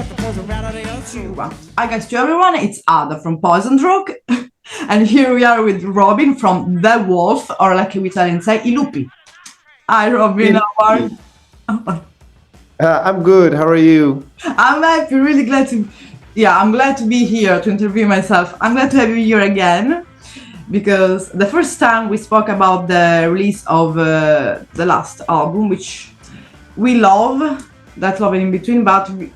Hi guys to everyone, it's Ada from Poison Rock and here we are with Robin from DeWolff, or like we Italians say, I lupi. Hi Robin, how are you? I'm good, how are you? I'm happy, really glad to, I'm glad to be here to interview myself. I'm glad to have you here again because the first time we spoke about the release of the last album, which we love, that Love in Between, but we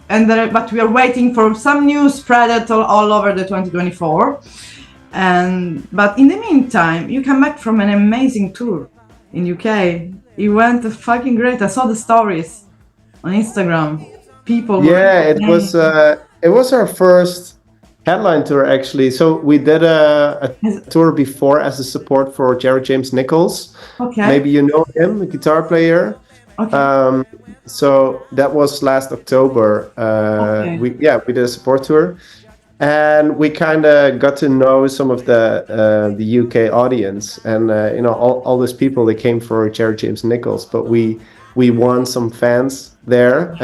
are waiting for some news spread all over the 2024. But in the meantime, you come back from an amazing tour in UK. It went fucking great. I saw the stories on Instagram. People. Yeah, it was our first headline tour actually. So we did a tour before as a support for Jared James Nichols. Okay. Maybe you know him, a guitar player. Okay. So that was last October. Okay. We did a support tour, and we kind of got to know some of the UK audience, and all those people that came for Jared James Nichols. But we won some fans there.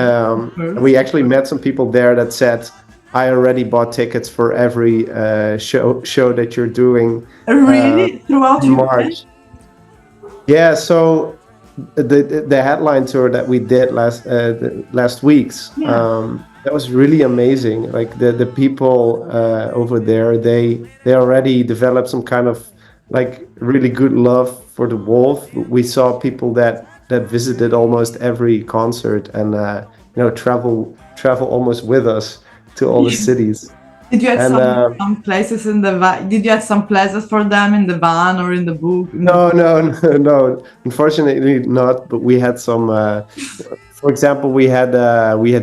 We actually met some people there that said, "I already bought tickets for every show that you're doing." Really? Throughout March. Yeah. So. The headline tour that we did last week's that was really amazing. Like the people over there, they already developed some kind of like really good love for DeWolff. We saw people that visited almost every concert and travel almost with us to all the cities. Did you have some places in the van? Did you have some places for them in the van or in the book? No. Unfortunately, not. But we had some. For example, we had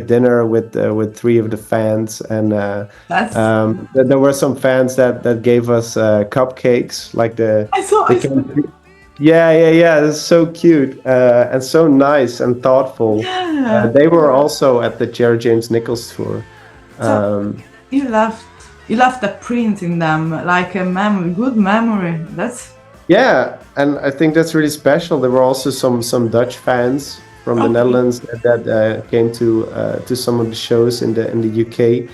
dinner with 3 of the fans, and there were some fans that gave us cupcakes, like the. I saw. Yeah. It's so cute and so nice and thoughtful. Yeah. They were also at the Jared James Nichols tour. You left a print in them, like a good memory. And I think that's really special. There were also some Dutch fans from the Netherlands that came to some of the shows in the UK,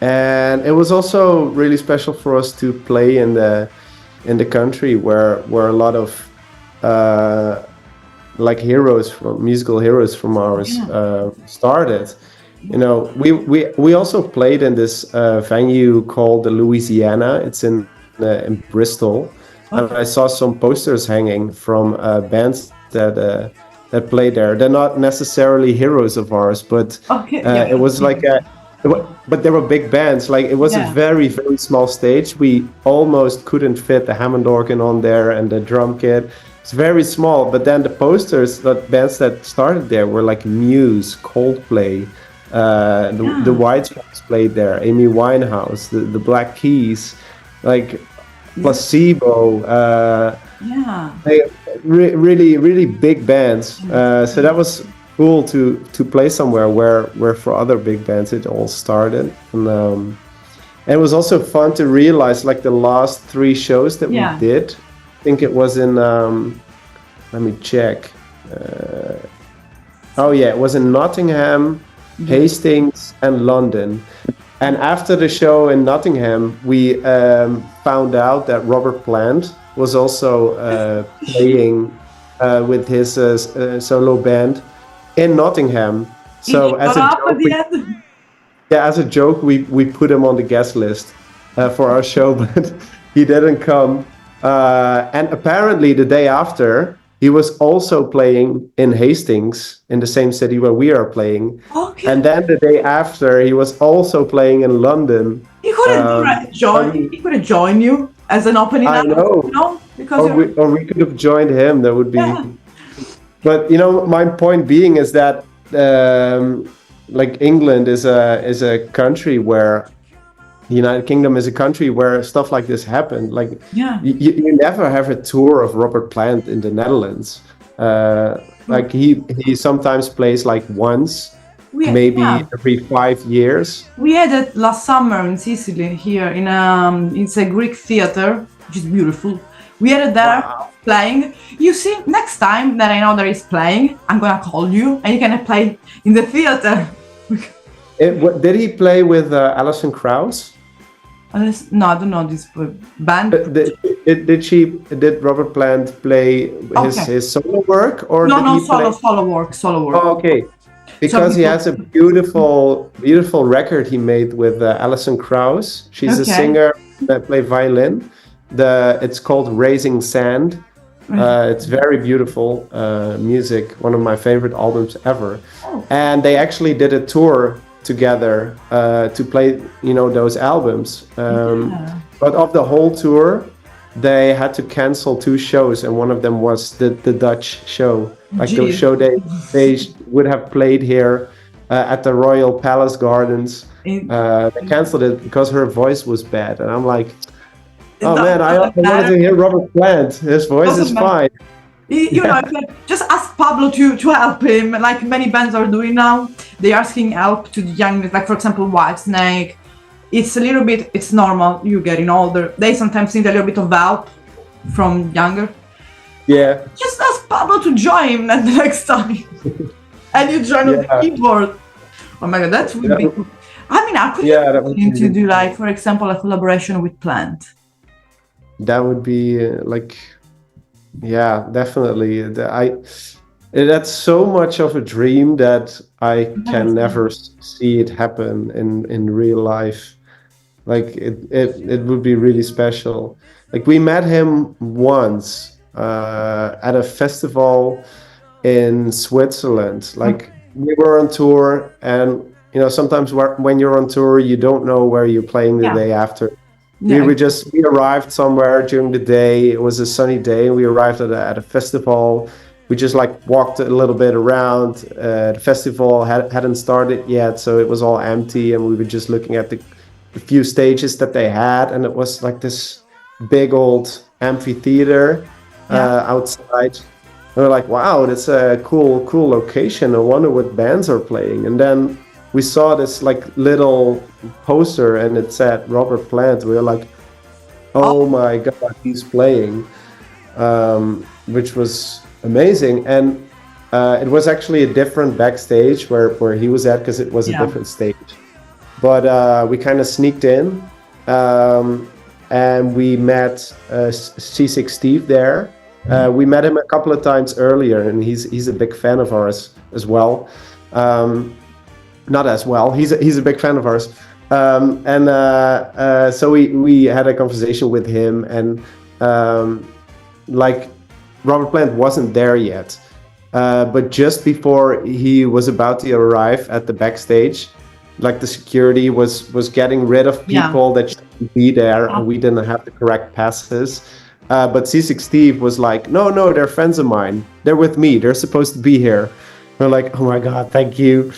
and it was also really special for us to play in the country where a lot of like musical heroes from ours started. We also played in this venue called the Louisiana. It's in Bristol, and I saw some posters hanging from bands that play there. They're not necessarily heroes of ours, but it was like but they were big bands. Like it was a very, very small stage. We almost couldn't fit the Hammond organ on there and the drum kit. It's very small. But then the posters, the bands that started there were like Muse, Coldplay. The White Stripes played there, Amy Winehouse, the Black Keys, like Placebo. Really, really big bands. So that was cool to play somewhere where for other big bands it all started. And it was also fun to realize like the last 3 shows that we did. I think it was in, let me check. It was in Nottingham, Hastings and London. And after the show in Nottingham, we found out that Robert Plant was also playing with his solo band in Nottingham. So as a joke, we put him on the guest list for our show, but he didn't come. And apparently the day after, he was also playing in Hastings, in the same city where we are playing. Okay. And then the day after, he was also playing in London. He could have joined you as an opening act. I know. Because or we could have joined him. That would be. Yeah. But my point being is that like England is a country where. The United Kingdom is a country where stuff like this happened. Like you never have a tour of Robert Plant in the Netherlands. Like he sometimes plays like once, maybe every 5 years. We had it last summer in Sicily here in it's a Greek theater, which is beautiful. We had it there playing. You see, next time that I know there is playing, I'm gonna call you and you can play in the theater. Did he play with Alison Krauss? No, I don't know this band. Did Robert Plant play his solo work, or no, did no, he play? solo work. Oh, okay. Because he has a beautiful record he made with Alison Krauss. She's a singer that plays violin. It's called Raising Sand. It's very beautiful music, one of my favorite albums ever. And they actually did a tour together to play, those albums. But of the whole tour, they had to cancel 2 shows, and one of them was the Dutch show. Like the show they would have played here at the Royal Palace Gardens. They canceled it because her voice was bad, and I'm like, oh man, I wanted to hear Robert Plant. His voice is fine. You know, just ask Pablo to help him, like many bands are doing now. They're asking help to the young, like for example, Whitesnake. It's a little bit, it's normal, you're getting older. They sometimes need a little bit of help from younger. Yeah. Just ask Pablo to join him at the next time. And you join on the keyboard. Oh my god, that would be cool. I mean, I could to do like, for example, a collaboration with Plant. That would be definitely. That's so much of a dream that I can never see it happen in real life. Like it would be really special. Like we met him once at a festival in Switzerland. Like we were on tour, and sometimes when you're on tour, you don't know where you're playing the day after. We arrived somewhere during the day. It was a sunny day. We arrived at a festival. We just walked a little bit around. The festival hadn't started yet, so it was all empty, and we were just looking at the few stages that they had, and it was like this big old amphitheater outside. And we're like, wow, that's a cool location. I wonder what bands are playing. And then we saw this little poster, and it said Robert Plant. We were like, oh my god, he's playing, which was amazing. And it was actually a different backstage where he was at, because it was a different stage. But we kind of sneaked in, and we met C6 Steve there. We met him a couple of times earlier, and he's a big fan of ours as well. Not as well. He's a big fan of ours, so we had a conversation with him, and Robert Plant wasn't there yet, but just before he was about to arrive at the backstage, the security was getting rid of people that shouldn't be there, and we didn't have the correct passes. But C6 Steve was like, no, they're friends of mine. They're with me. They're supposed to be here. We're like, oh my god, thank you.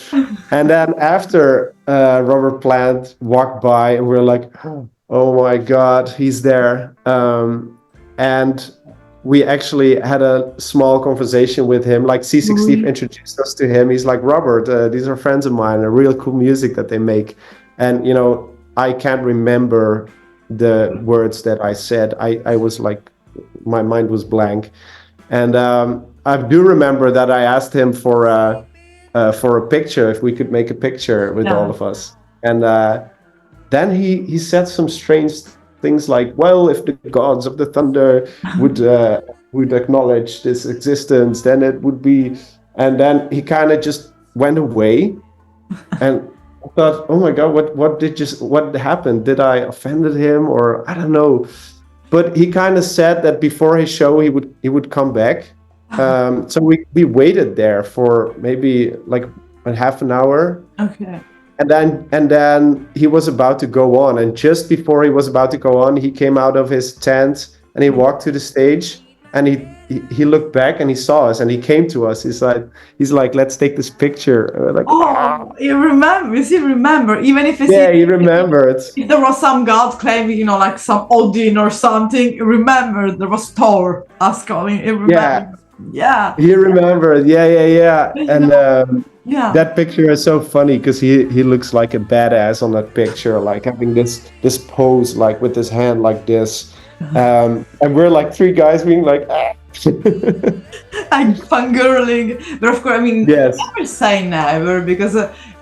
And then after Robert Plant walked by, and we're like, oh my god, he's there. And we actually had a small conversation with him. C6 Steve introduced us to him. He's like, Robert, these are friends of mine, a real cool music that they make. And I can't remember the words that I said. I was like, my mind was blank. And I do remember that I asked him for a picture, if we could make a picture with all of us. And then he said some strange things like, well, if the gods of the thunder would acknowledge this existence, then it would be. And then he kind of just went away. And I thought, oh my god, what happened? Did I offended him, or I don't know? But he kind of said that before his show he would come back. So we waited there for maybe a half an hour. Okay. And then he was about to go on, and just before he was about to go on, he came out of his tent and he walked to the stage, and he looked back and he saw us, and he came to us. He's like, let's take this picture. And we're like, he remembers. He remember, even if it's he remembered. If there was some god claiming, some Odin or something, he remembered there was Thor us calling. He remembered. Yeah. He remembered. Yeah. And that picture is so funny, because he looks like a badass on that picture, having this pose, with his hand like this. And we're like 3 guys being like, I'm fangirling. But of course, I mean, never say never, because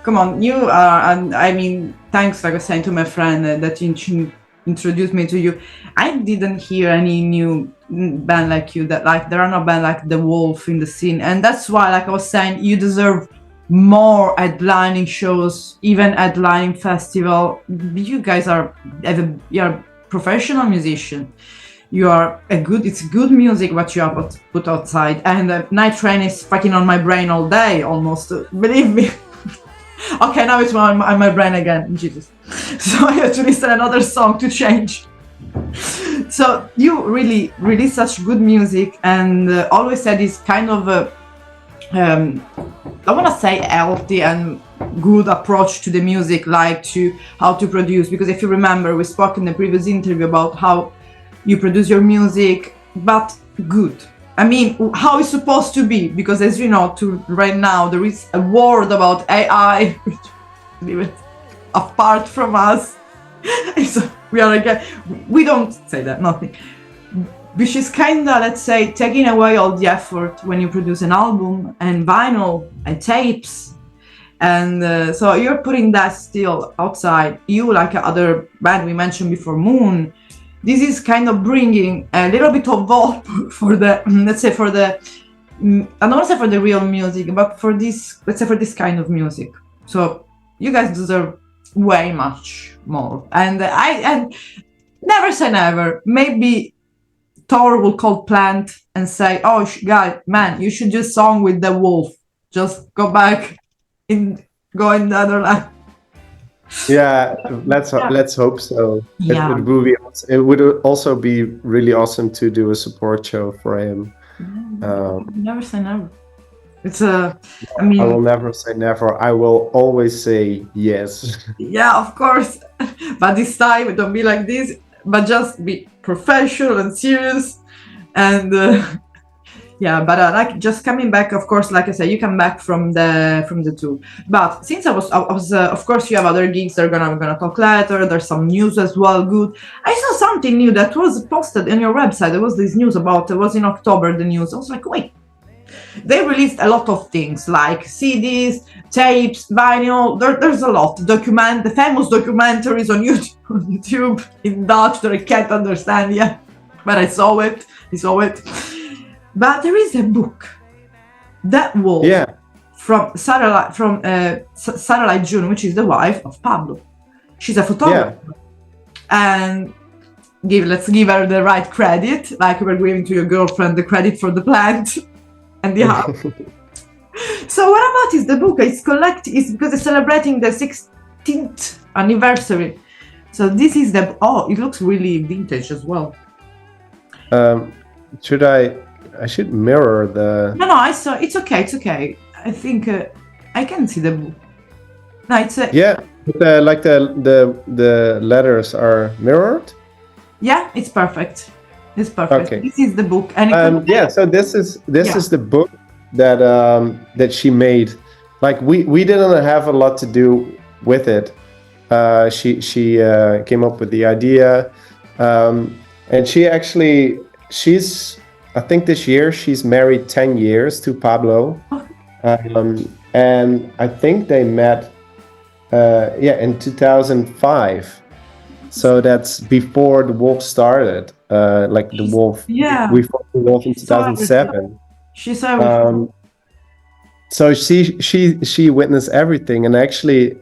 come on, you are, and I mean, thanks, like I was saying to my friend that introduced me to you. I didn't hear any new band like you, that like there are no band like DeWolff in the scene, and that's why, like I was saying, you deserve more headlining shows, even headlining festival. You guys you're professional musician. You are it's good music what you have put outside, and Night Train is fucking on my brain all day almost, believe me. Okay, now it's on my brain again, Jesus. So I have to listen another song to change. So you really release such good music, and always had this kind of I want to say healthy and good approach to the music, like to how to produce, because if you remember, we spoke in the previous interview about how you produce your music, but good. I mean, how it's supposed to be, because as you know, right now there is a word about AI, which leave it apart from us. So we don't say that, nothing. Which is kinda, let's say, taking away all the effort when you produce an album and vinyl and tapes. And so you're putting that still outside. You, like other band we mentioned before, Moon, this is kind of bringing a little bit of hope for the, let's say, for the, I don't want to say for the real music, but for this, let's say, for this kind of music. So you guys deserve way much more. And never say never. Maybe Thor will call Plant and say, "Oh, guy, man, you should just song with DeWolff. Just go back go in the other line." Yeah, let's hope so. Yeah. It would also be really awesome to do a support show for him. Never say never. It's I mean, I will never say never. I will always say yes. Yeah, of course. But this time, don't be like this, but just be professional and serious. And yeah, but like just coming back, of course, like I said, you come back from the tour. But since I was of course, you have other gigs that we're gonna talk later. There's some news as well. Good. I saw something new that was posted on your website. There was this news about, it was in October, the news. I was like, wait. They released a lot of things like CDs, tapes, vinyl. There's a lot. The famous documentaries on YouTube in Dutch that I can't understand yet, but I saw it. But there is a book, DeWolff, from Satellite June, which is the wife of Pablo. She's a photographer, and let's give her the right credit, like we're giving to your girlfriend the credit for the plant. And the house. So what about is the book? It's because it's celebrating the 16th anniversary. So this is it looks really vintage as well. I should mirror the... No, I saw, it's okay. I think I can see the book. No, it's like the letters are mirrored. Yeah, it's perfect. It's perfect. Okay. This is the book, and so this is the book that she made. Like we didn't have a lot to do with it. She came up with the idea, and she's I think this year she's married 10 years to Pablo, and I think they met in 2005. So that's before DeWolff started. Like DeWolff, we formed DeWolff in 2007. So she witnessed everything, and actually,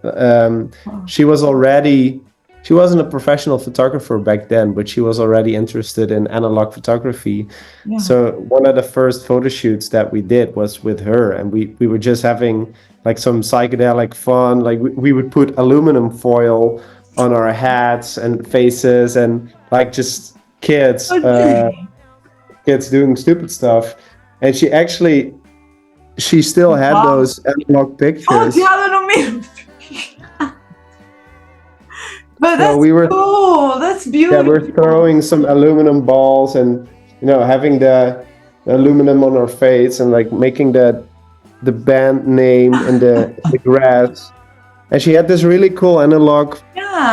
she wasn't a professional photographer back then, but she was already interested in analog photography. Yeah. So one of the first photo shoots that we did was with her, and we were just having like some psychedelic fun. Like we would put aluminum foil on our hats and faces, and like just kids doing stupid stuff. And she still had those analog pictures. But that's cool. That's beautiful. Yeah, we're throwing some aluminum balls and having the aluminum on our face and like making the band name in the grass. And she had this really cool analog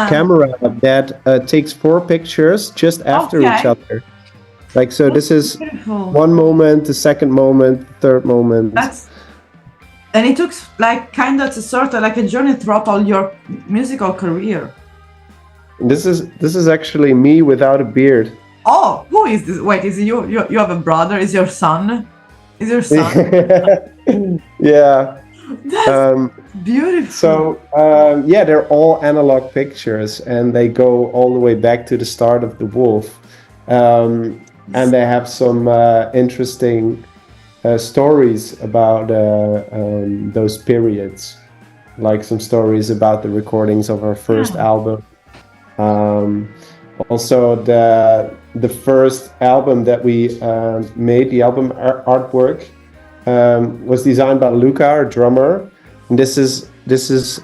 camera that takes 4 pictures just after each other. Like, so this is beautiful. One moment, the second moment, the third moment. And it took like kind of sort of like a journey throughout all your musical career. This is actually me without a beard. Oh, who is this? Wait, is it you? You have a brother? Is your son? Is your son? Yeah. That's beautiful. So yeah, they're all analog pictures, and they go all the way back to the start of DeWolff, and they have some interesting stories about those periods, like some stories about the recordings of our first album. Also, the first album that we made, the album artwork, was designed by Luca, our drummer. And this is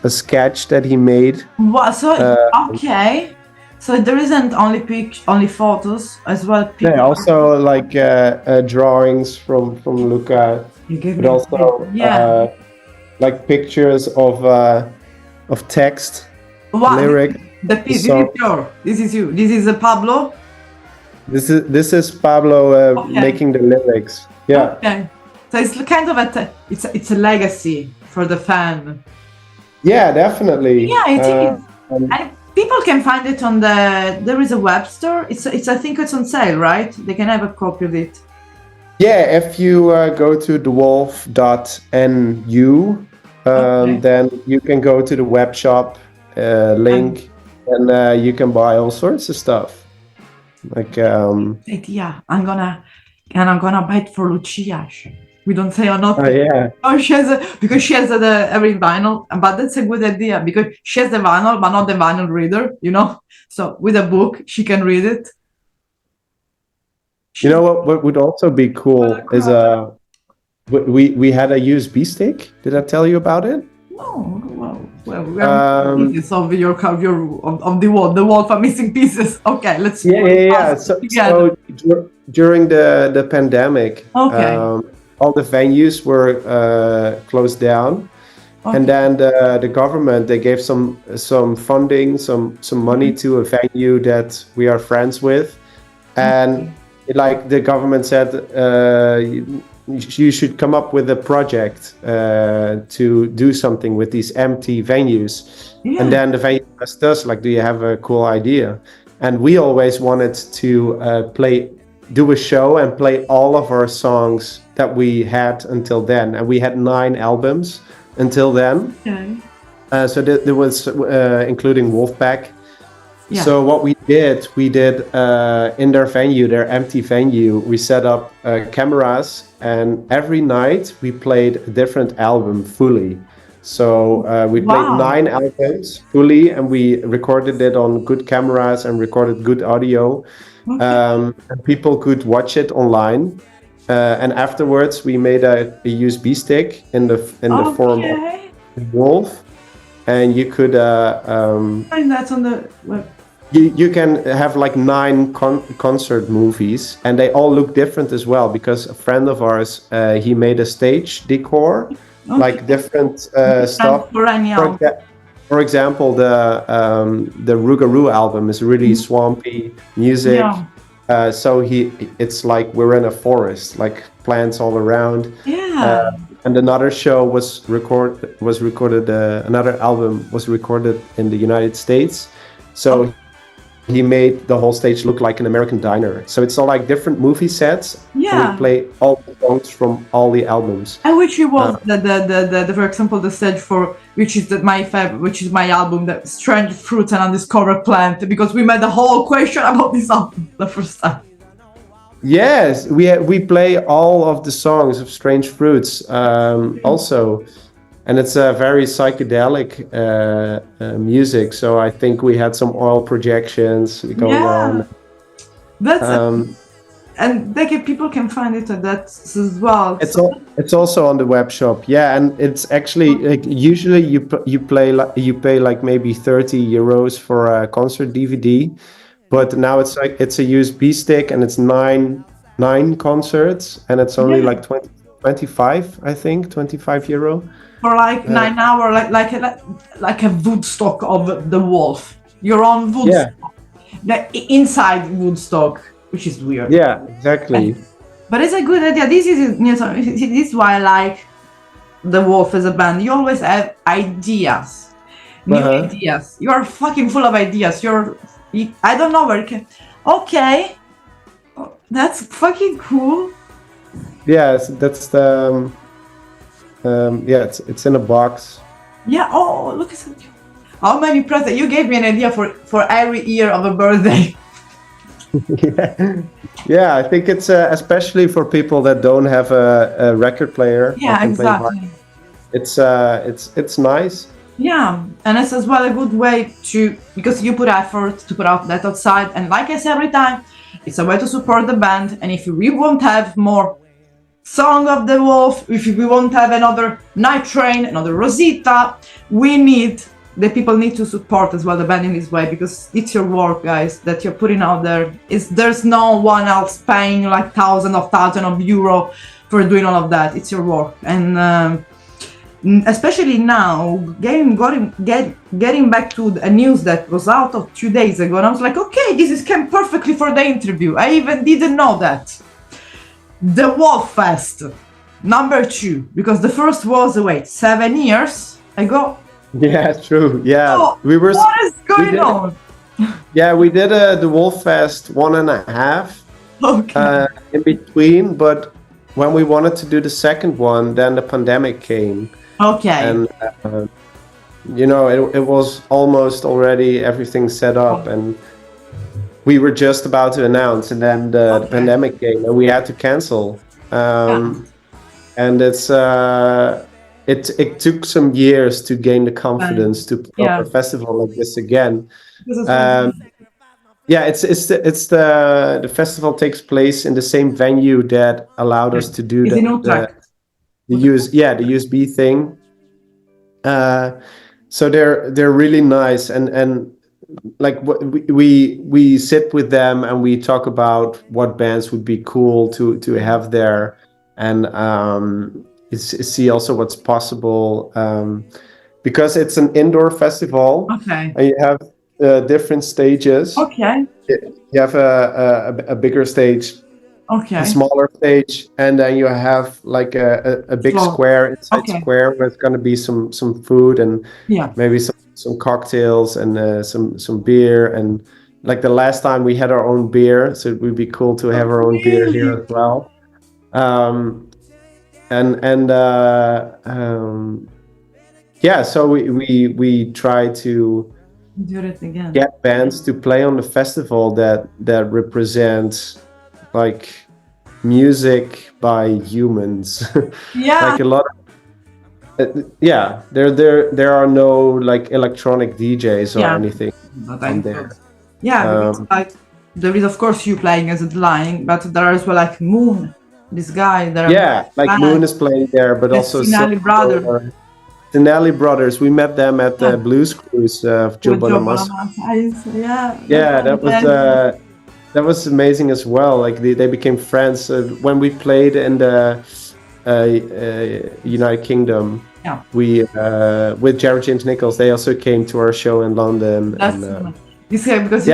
a sketch that he made. What? So okay. So there isn't only photos as well. Yeah, also like drawings from Luca, You gave but me also like pictures of text, lyric. This is your. This is you. This is Pablo. This is Pablo making the lyrics. Yeah. Okay. So it's kind of it's a legacy for the fan. Yeah, definitely. Yeah, it is. And people can find it on there is a web store. It's I think it's on sale, right? They can have a copy of it. Yeah, if you go to DeWolff.nu, then you can go to the web shop link, and you can buy all sorts of stuff. Like yeah, I'm gonna buy it for Lucia. We don't say or not. Oh yeah. Oh, because she has every vinyl, but that's a good idea because she has the vinyl, but not the vinyl reader, you know. So with a book, she can read it. You know what would also be cool is we had a USB stick. Did I tell you about it? No. Well, we are pieces of the DeWolff are missing pieces. Okay, let's. Yeah. So during the pandemic, all the venues were closed down, and then the government, they gave some funding, some money to a venue that we are friends with, and like the government said, you should come up with a project to do something with these empty venues. And then the venue asked us, like, do you have a cool idea? And we always wanted to do a show and play all of our songs that we had until then. And we had 9 albums until then. So there was including Wolfpack. Yeah. So what we did in their venue, their empty venue, we set up cameras, and every night we played a different album fully. So we played 9 albums fully, and we recorded it on good cameras and recorded good audio. And people could watch it online. And afterwards, we made a USB stick in the form of Wolf, and you could find that on the web. You can have like 9 concert movies, and they all look different as well, because a friend of ours, he made a stage decor, like different stuff. For example, the Rougarou album is really swampy music. So it's like we're in a forest, like plants all around. And another show was recorded. Another album was recorded in the United States. So he made the whole stage look like an American diner. So it's all like different movie sets. And we play all the songs from all the albums. And which was the for example, the stage for which is my favorite, which is my album, the Strange Fruits and Undiscovered Plant, because we made the whole question about this album the first time. Yes, we play all of the songs of Strange Fruits also. And it's a very psychedelic music, so I think we had some oil projections going on. That's and people can find it at that as well. It's also on the web shop, and it's actually like, usually you pay like maybe €30 for a concert DVD, but now it's a USB stick, and it's nine concerts, and it's only like 25, I think, €25. For like 9 hours, like a Woodstock of DeWolff. You're on Woodstock, inside Woodstock, which is weird. Yeah, exactly. But it's a good idea. This is why I like DeWolff as a band. You always have ideas, new ideas. You are fucking full of ideas. I don't know where you can. Okay, that's fucking cool. Yeah, that's the yeah, it's in a box. Yeah. Oh, look at that. How many presents? You gave me an idea for every year of a birthday. Yeah, I think it's especially for people that don't have a record player. Yeah, exactly. It's nice. Yeah, and it's as well a good way to, because you put effort to put out that outside, and like I say every time, it's a way to support the band. And if we won't have more Song of DeWolff, if we won't have another Night Train, another Rosita, the people need to support as well the band in this way, because it's your work, guys, that you're putting out there. There's no one else paying like thousands of euro for doing all of that. It's your work, and especially now, getting back to a news that was out of 2 days ago, and I was like, okay, this came perfectly for the interview. I even didn't know that. DEWOLFFEST #2, because the first was 7 years ago. Yeah, true. Yeah, what is going on? Yeah, we did a DeWolFFEST 1.5. Okay. In between, but when we wanted to do the second one, then the pandemic came. Okay. And it was almost already everything set up, and we were just about to announce, and then the pandemic came, and we had to cancel. And it took some years to gain the confidence to put up a festival like this again. Yeah, the festival takes place in the same venue that allowed us to do the USB thing. So they're really nice, and like we sit with them and we talk about what bands would be cool to have there, and see also what's possible, because it's an indoor festival. Okay. And you have different stages. Okay. You have a bigger stage, okay, a smaller stage, and then you have like a big square inside square where it's going to be some food and maybe some cocktails and some beer, and like the last time we had our own beer, so it would be cool to have our own beer here as well. So we try to do it again, get bands to play on the festival that represents like music by humans. Like a lot of, there are no like electronic DJs or anything on there. Because like there is of course you playing as a line, but there are as well like Moon, this guy there. Moon is playing there, but also Sinelli brothers. Sinelli brothers, we met them at the Blues Cruise of Joe Bonamassa. That was amazing as well. Like they became friends when we played in the United Kingdom. We with Jared James Nichols, they also came to our show in London. Because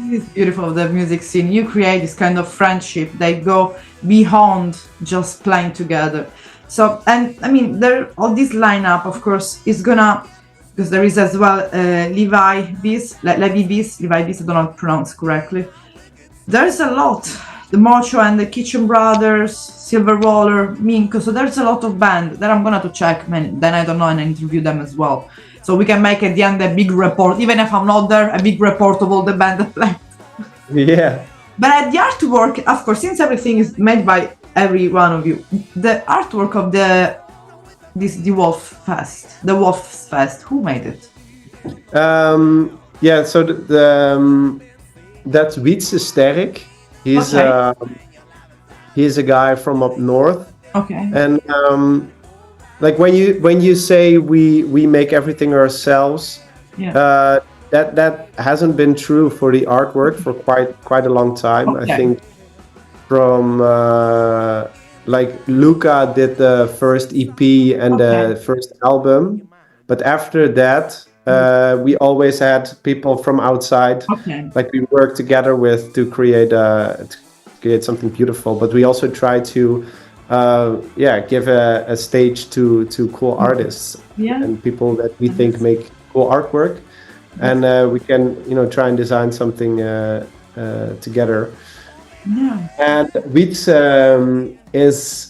it's beautiful, the music scene. You create this kind of friendship. They go beyond just playing together. So, and I mean, all this lineup, of course, is gonna, because there is as well Levi Bis, I don't know how to pronounce correctly. There's a lot. The Mocho and the Kitchen Brothers, Silver Roller, Minko. So there's a lot of bands that I'm gonna have to check. Then I don't know, and interview them as well. So we can make at the end a big report, even if I'm not there, a big report of all the band that played. Yeah. But at the artwork, of course, since everything is made by every one of you, the artwork of this DEWOLFFEST, who made it? So that's Wietse Sterk. He's a guy from up north. Okay. And like when you say we make everything ourselves, that hasn't been true for the artwork for quite a long time. Okay. I think from like Luca did the first EP and the first album, but after that we always had people from outside, like we worked together with to create something beautiful. But we also try to give a stage to cool artists and people that we think make cool artwork, and we can try and design something together. Yeah. And Wiets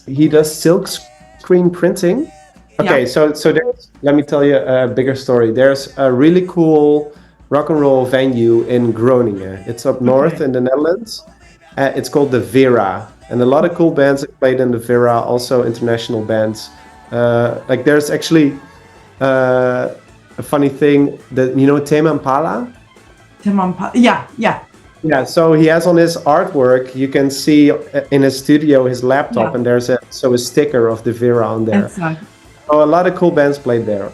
he does silk screen printing. Okay, so there's, let me tell you a bigger story. There's a really cool rock and roll venue in Groningen. It's up north in the Netherlands. It's called the Vera, and a lot of cool bands have played in the Vera, also international bands. Like there's actually a funny thing that Tame Impala. Yeah, so he has on his artwork, you can see in his studio his laptop, and there's a sticker of the Vera on there. Exactly. So a lot of cool bands played there.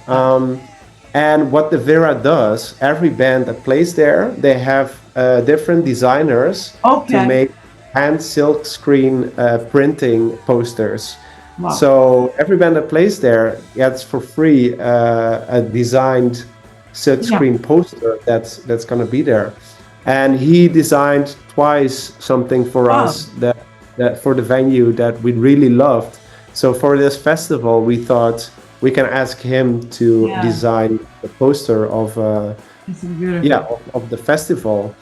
And what the Vera does, every band that plays there, they have different designers to make hand silk screen printing posters. Wow. So every band that plays there gets for free a designed silk screen poster that's going to be there. And he designed twice something for us that for the venue that we really loved. So for this festival, we thought we can ask him to design the poster of the festival.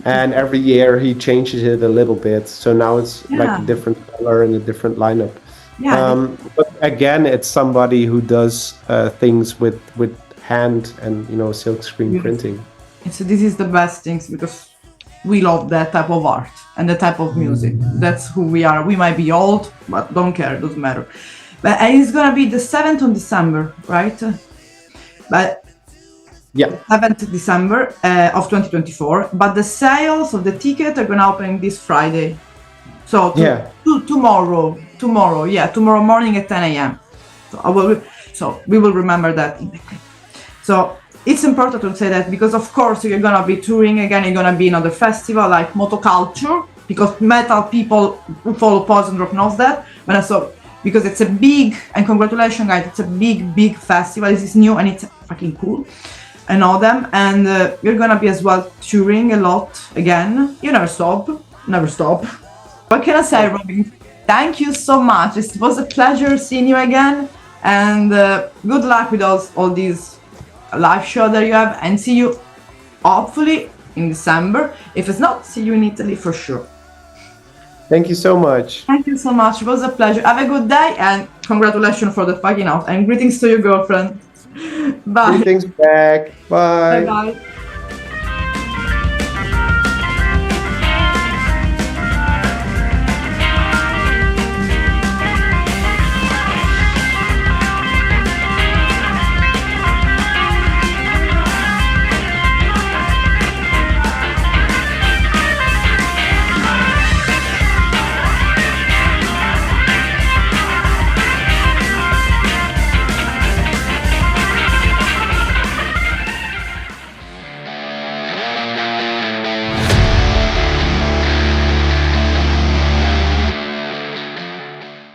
And every year he changes it a little bit. So now it's like a different color and a different lineup. But again, it's somebody who does things with hand and silk screen printing. So this is the best things, because we love that type of art and the type of music. That's who we are. We might be old, but don't care, doesn't matter. But it's gonna be the 7th of December, right? But 7th December of 2024. But the sales of the ticket are gonna open this Friday. So tomorrow morning at 10 a.m. So we will remember that in the clip. So it's important to say that, because of course you're gonna be touring again, you're gonna be in another festival like Motoculture, because metal people who follow Poison Rock knows that. But also because it's a big, and congratulations guys, it's a big festival. This is new and it's fucking cool. I know them, and you're gonna be as well touring a lot again. You never stop. What can I say, Robin? Thank you so much. It was a pleasure seeing you again, and good luck with all these live show that you have, and see you hopefully in December. If it's not, see you in Italy for sure. Thank you so much. Thank you so much. It was a pleasure. Have a good day, and congratulations for the fucking out, and greetings to your girlfriend. Bye. Greetings back. Bye. Bye.